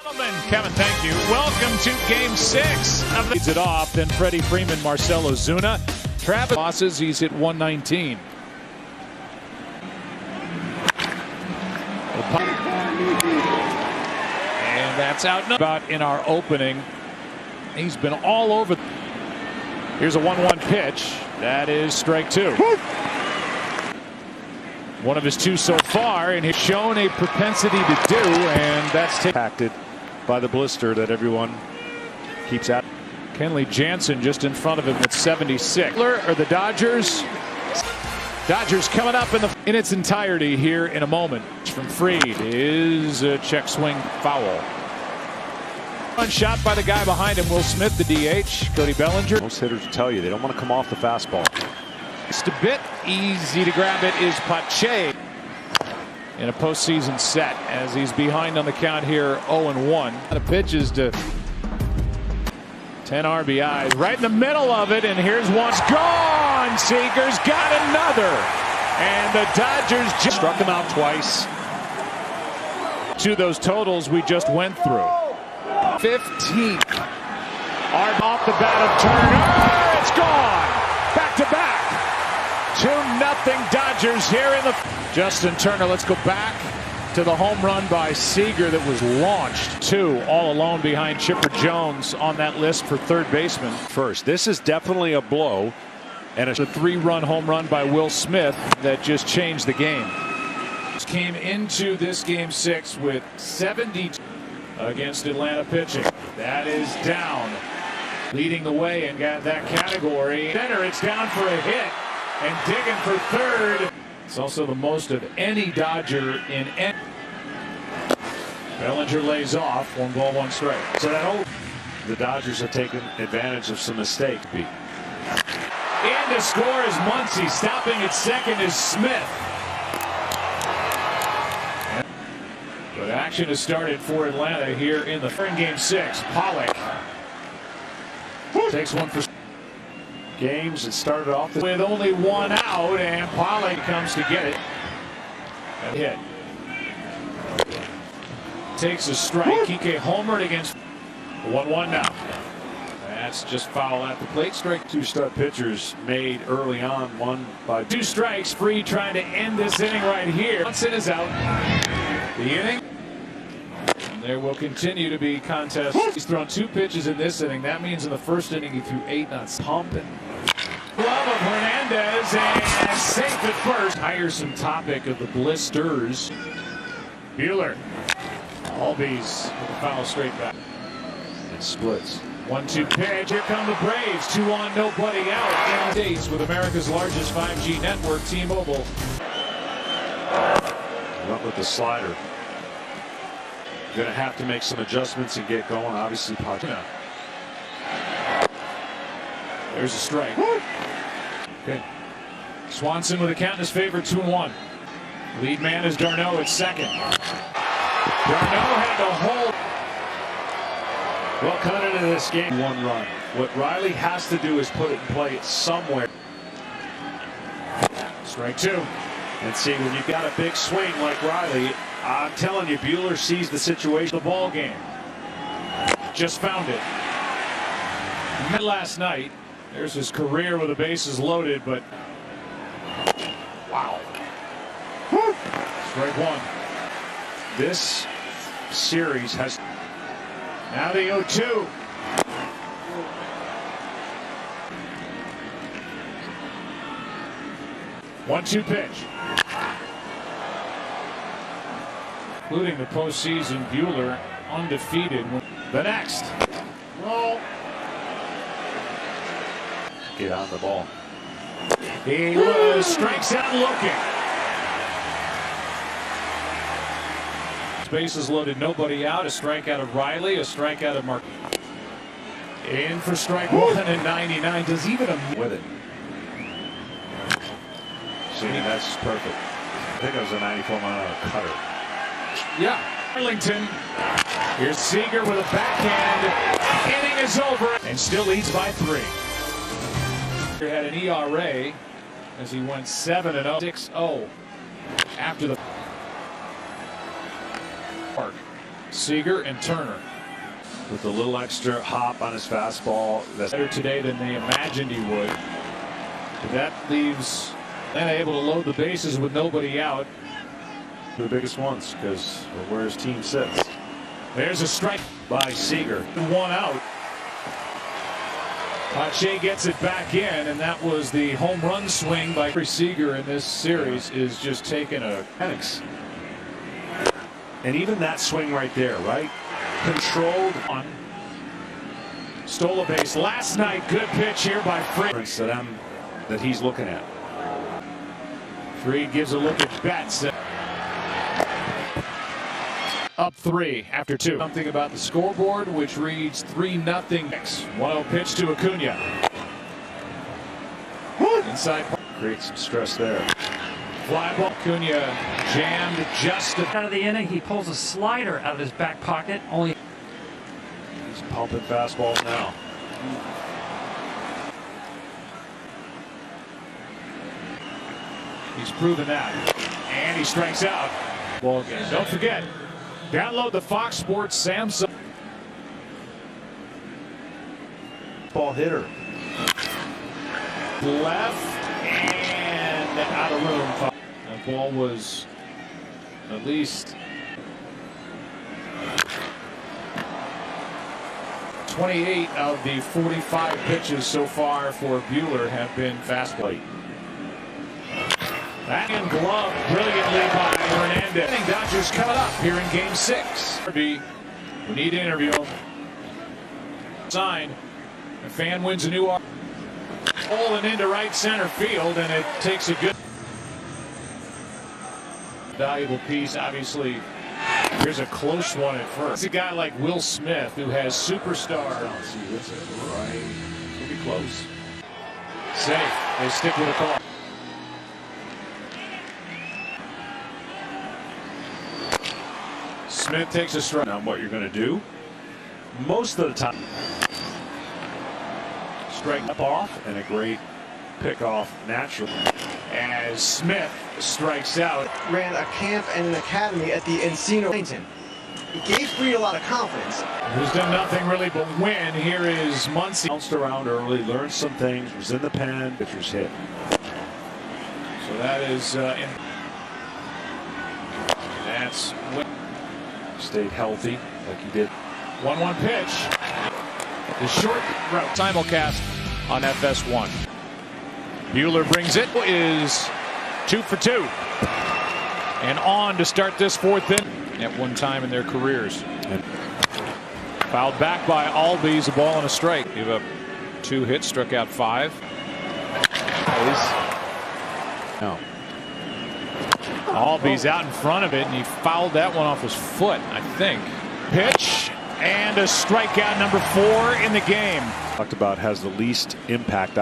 Gentlemen, Kevin, thank you. Welcome to Game 6 of the... Leads it off, then Freddie Freeman, Marcelo Zuna. Travis losses, he's hit 119. And that's out about in our opening. He's been all over. Here's a 1-1 pitch. That is strike two. One of his two so far, and he's shown a propensity to do, and that's impacted by the blister that everyone keeps at. Kenley Jansen just in front of him at 76. Or the Dodgers. Dodgers coming up in its entirety here in a moment. From Fried is a check swing foul. One shot by the guy behind him, Will Smith, the DH. Cody Bellinger. Most hitters will tell you they don't want to come off the fastball. Just a bit easy to grab it is Pache in a postseason set as he's behind on the count here 0-1. The pitches to 10 RBIs right in the middle of it, and here's one's gone. Seager's got another, and the Dodgers just struck him out twice. To those totals we just went through. 15. Off the bat of Turner. It's gone. Back to back. 2-0 Dodgers here in the... Justin Turner, let's go back to the home run by Seager that was launched. Two all alone behind Chipper Jones on that list for third baseman. First, this is definitely a blow. And a 3-run home run by Will Smith that just changed the game. Came into this game 6 with 70 against Atlanta pitching. That is down. Leading the way and got that category. Center, it's down for a hit. And digging for third. It's also the most of any Dodger in any. Bellinger lays off. 1 ball, 1 strike. So that the Dodgers have taken advantage of some mistakes. In to score is Muncy. Stopping at second is Smith. But action has started for Atlanta here in the game 6. Pollock takes one for games. It started off with only 1 out, and Pollock comes to get it. A hit. Takes a strike. Kike homered against 1-1 now. That's just foul at the plate. Strike. 2 pitchers made early on. One by 2 strikes. Fried trying to end this inning right here. Johnson is out. The inning. And there will continue to be contests. He's thrown 2 pitches in this inning. That means in the first inning he threw 8, not pumping. Glove of Hernandez and safe at first. Tiresome topic of the blisters. Buehler. Albies with a foul straight back. It splits. 1-2 pitch. Here come the Braves. 2 on, nobody out. In States with America's largest 5G network, T-Mobile. Went with the slider. Going to have to make some adjustments and get going. Obviously, Pagina. There's a strike. Okay. Swanson with a count in his favor, 2-1. Lead man is Darno at second. Darno had to hold. Well, coming into this game, 1 run. What Riley has to do is put it in play somewhere. Strike 2. And see, when you've got a big swing like Riley, I'm telling you, Buehler sees the situation. The ball game. Just found it. Last night, there's his career with the bases loaded, but wow. Strike 1. This series has. Now the 0-2. One-two pitch. Including the postseason, Buehler undefeated. The next. Roll. Get on the ball. He was strikes out looking. Bases loaded, nobody out. A strikeout of Riley, a strikeout of Mark. In for strike 1 and 99. Does even a with it. See, that's just perfect. I think it was a 94-mile-an-hour cutter. Yeah. Arlington. Here's Seager with a backhand. Inning is over and still leads by 3. He had an ERA as he went 7-0, 6-0 after the park. Seager and Turner. With a little extra hop on his fastball. That's Better today than they imagined he would. But that leaves Atlanta able to load the bases with nobody out. the biggest ones because of where his team sits. There's a strike by Seager. 1 out. Pache gets it back in, and that was the home run swing by Seager in this series. Is just taking a Penix. And even that swing right there, right? Controlled on. Stole a base last night. Good pitch here by Fried. To them that he's looking at. Fried gives a look at Betts. Up 3 after 2. Something about the scoreboard, which reads 3-0. 1-0 pitch to Acuna. Inside. Creates some stress there. Fly ball. Acuna jammed just out of the inning. He pulls a slider out of his back pocket. Only He's pumping fastballs now. He's proven that. And he strikes out. Ball game. Don't forget, download the Fox Sports Samsung. Ball hitter. Left and out of room. That ball was at least 28 of the 45 pitches so far for Buehler have been fastball. That in glove brilliantly by Hernandez. Dodgers coming up here in Game 6. We need to interview him. Sign. A fan wins a new R. Rolling into right center field, and it takes a good valuable piece. Obviously, here's a close one at first. It's a guy like Will Smith who has superstar. See, this is right. It'll be close. Safe. They stick with a call. Smith takes a strike. Now, what you're going to do most of the time. Strike Up off and a great pick off naturally. as Smith strikes out. Ran a camp and an academy at the Encino. He gave Fried a lot of confidence. Who's done nothing really but win. Here is Muncy. Bounced around early, learned some things, was in the pen, pitcher's hit. So that is that's Stayed healthy like he did. 1-1 pitch. The short route. Simulcast on FS1. Buehler brings it. Is 2 for 2. And on to start this 4th inning at one time in their careers. Fouled back by Albies, a ball and a strike. Give up 2 hits, struck out 5. No. Albies out in front of it, and he fouled that one off his foot, I think. Pitch and a strikeout, number 4 in the game. Talked about has the least impact.